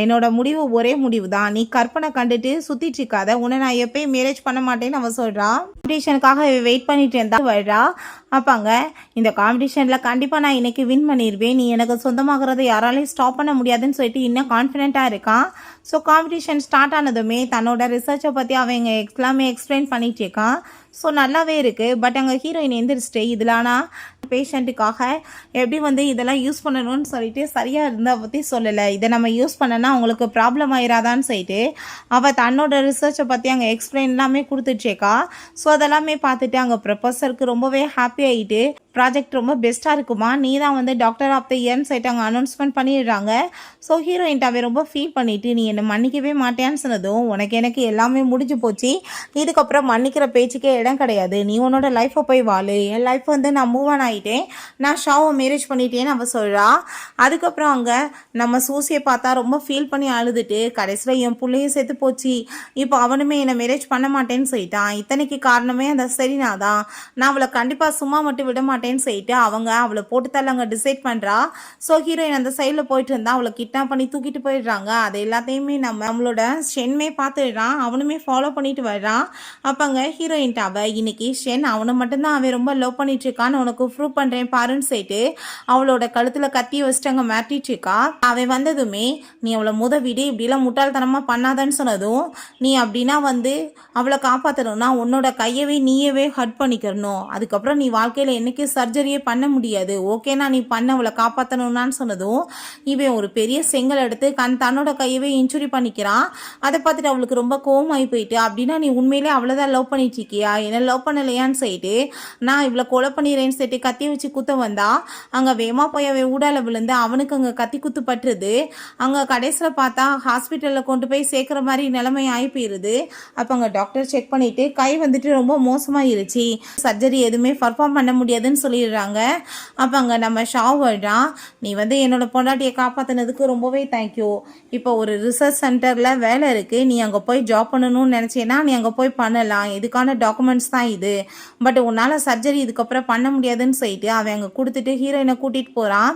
என்னோட முடிவு ஒரே முடிவு தான், நீ கற்பனை கண்டுட்டு சுற்றிட்டு இருக்காத, உன்னை நான் எப்பயும் மேரேஜ் பண்ண மாட்டேன்னு அவன் சொல்கிறான். காம்படிஷனுக்காக வெயிட் பண்ணிட்டு இருந்தா வர்றா. அப்பாங்க இந்த காம்படிஷனில் கண்டிப்பாக நான் இன்றைக்கி வின் பண்ணிடுவேன், நீ எனக்கு சொந்தமாகிறத யாராலையும் ஸ்டாப் பண்ண முடியாதுன்னு சொல்லிட்டு இன்னும் கான்ஃபிடென்ட்டாக இருக்கான். ஸோ காம்படிஷன் ஸ்டார்ட் ஆனதுமே தன்னோட ரிசர்ச்சை பற்றி அவங்க எல்லாமே எக்ஸ்பிளைன் பண்ணிட்டு இருக்கான். ஸோ நல்லாவே இருக்குது. பட் அங்கே ஹீரோயின் எந்திரிச்சிட்டு இதில் ஆனால் பேஷண்ட்டுக்காக எப்படி இதெல்லாம் யூஸ் பண்ணணும்னு சொல்லிட்டு சரியாக இருந்தால் பற்றி சொல்லலை, இதை நம்ம யூஸ் பண்ணனா அவங்களுக்கு ப்ராப்ளம் ஆயிராதான்னு சொல்லிட்டு அவள் தன்னோட ரிசர்ச்சை பற்றி அங்கே எக்ஸ்பிளைன் எல்லாமே கொடுத்துட்ருக்கா. ஸோ அதெல்லாமே பார்த்துட்டு அங்கே ப்ரொஃபஸருக்கு ரொம்பவே ஹாப்பி ஆகிட்டு ப்ராஜெக்ட் ரொம்ப பெஸ்ட்டாக இருக்குமா, நீ தான் டாக்டர் ஆஃப் த இயர்னு சொல்லிட்டு அங்கே அனௌன்ஸ்மெண்ட் பண்ணிடுறாங்க. ஸோ ஹீரோயின்ட்டாவே ரொம்ப ஃபீல் பண்ணிவிட்டு நீ என்னை மன்னிக்கவே மாட்டேன்னு சொன்னதும் எனக்கு எல்லாமே முடிஞ்சு போச்சு, இதுக்கப்புறம் மன்னிக்கிற பேச்சுக்கே இடம் கிடையாது, நீ உன்னோட லைஃப்பை போய் வாழு, என் லைஃப் நான் மூவ் ஆன் ஆகிட்டேன், நான் ஷாவை மேரேஜ் பண்ணிட்டேன்னு அவள் சொல்கிறா. அதுக்கப்புறம் அங்கே நம்ம சூசியை பார்த்தா ரொம்ப ஃபீல் பண்ணி அழுதுட்டு கடைசியில் என் பிள்ளையும் சேர்த்து போச்சு, இப்போ அவனுமே என்னை மேரேஜ் பண்ண மாட்டேன்னு சொல்லிட்டான், இத்தனைக்கு காரணமே அந்த சரினா தான், நான் அவளை கண்டிப்பாக சும்மா மட்டும் விட மாட்டேன்னு சொல்லிட்டு அவளை போட்டு தள்ள அங்கே டிசைட் பண்ணுறா. ஸோ ஹீரோயின் அந்த சைடில் போயிட்டு இருந்தா அவளை கிட்னாப் பண்ணி தூக்கிட்டு போயிடுறாங்க. அது எல்லாத்தையுமே நம்மளோட ஷென்மே பார்த்துடுறான், அவனுமே ஃபாலோ பண்ணிட்டு வர்றான். அப்போங்க ஹீரோயின்ட்டு அவள் இன்னைக்கு ஷென் அவனை மட்டும்தான் அவன் ரொம்ப லவ் பண்ணிட்டு இருக்கான்னு உனக்கு ப்ரூவ் பண்ணுறேன் பாருன்னு சொல்லிட்டு அவளோட கழுத்தில் கத்தி வச்சுட்டு அங்கே மாட்டிட்டு இருக்கா. அவன் வந்ததுமே நீ அவளை விடு, இப்படிலாம் முட்டாள்தனமாக பண்ணாதன்னு சொன்னதும் நீ அப்படின்னா அவளை காப்பாற்றணும்னா உன்னோட கையவே நீயவே ஹட் பண்ணிக்கிறணும், அதுக்கப்புறம் நீ வாழ்க்கையில் என்னைக்கு சர்ஜரியே பண்ண முடியாது, ஓகேனா நீ பண்ண அவளை காப்பாற்றணும்னான்னு சொன்னதும் இவன் ஒரு பெரிய செங்கல் எடுத்து தன்னோட கையவே இன்ஜுரி பண்ணிக்கிறான். அதை பார்த்துட்டு அவளுக்கு ரொம்ப கோவமாகி போயிட்டு அப்படின்னா நீ உண்மையிலே அவளைதான் லவ் பண்ணிட்டு இருக்கியா, என்ன லவ் பண்ணலையான்னு சொல்லிட்டு நான் இவ்வளோ கொலை பண்ணிடுறேன்னு சொல்லிட்டு கத்தி வச்சு குத்த வந்தா அங்கே வேமா போய் அவன் ஊடால விழுந்து அவனுக்கு அங்கே கத்தி குத்து பட்டுருது. அங்கே கடைசியில் பார்த்தா ஹாஸ்பிட்டலில் கொண்டு போய் சேர்க்குற மாதிரி நிலைமை ஆகி போயிடுது. அப்போ அங்கே டாக்டர் செக் பண்ணிட்டு கை ரொம்ப மோசமாயிருச்சு, சர்ஜரி எதுவுமே பர்ஃபார்ம் பண்ண முடியாதுன்னு சொல்லிடுறாங்க. அப்போ அங்கே நம்ம ஷாவ் வர்றான், நீ என்னோட பொண்டாட்டியை காப்பாற்றினதுக்கு ரொம்பவே தேங்க்யூ, இப்போ ஒரு ரிசர்ச் சென்டரில் வேலை இருக்குது, நீ அங்கே போய் ஜாப் பண்ணணும்னு நினச்சேன்னா நீ அங்கே போய் பண்ணலாம், இதுக்கான டாக்குமெண்ட்ஸ் தான் இது, பட் உன்னால் சர்ஜரி இதுக்கப்புறம் பண்ண முடியாதுன்னு சொல்லிட்டு அவன் அங்கே கொடுத்துட்டு ஹீரோயினை கூட்டிகிட்டு போகிறான்.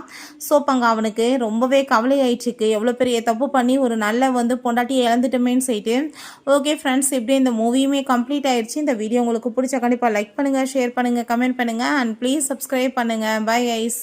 ஸோ இப்போ அங்கே அவனுக்கு ரொம்பவே கவலை ஆயிடுச்சுக்கு, எவ்வளோ பெரிய தப்பு பண்ணி ஒரு நல்ல பொண்டாட்டியை இழந்துட்டோமேன்னு சொல்லிட்டு. ஓகே ஃப்ரெண்ட்ஸ், இப்படி இந்த மூவியுமே கம்ப்ளீட் ஆயிடுச்சு. இந்த வீடியோ உங்களுக்கு பிடிச்ச கண்டிப்பாக லைக் பண்ணுங்கள், ஷேர் பண்ணுங்கள், கமெண்ட் பண்ணுங்கள் அண்ட் ப்ளீஸ் சப்ஸ்கிரைப் பண்ணுங்கள். Bye guys.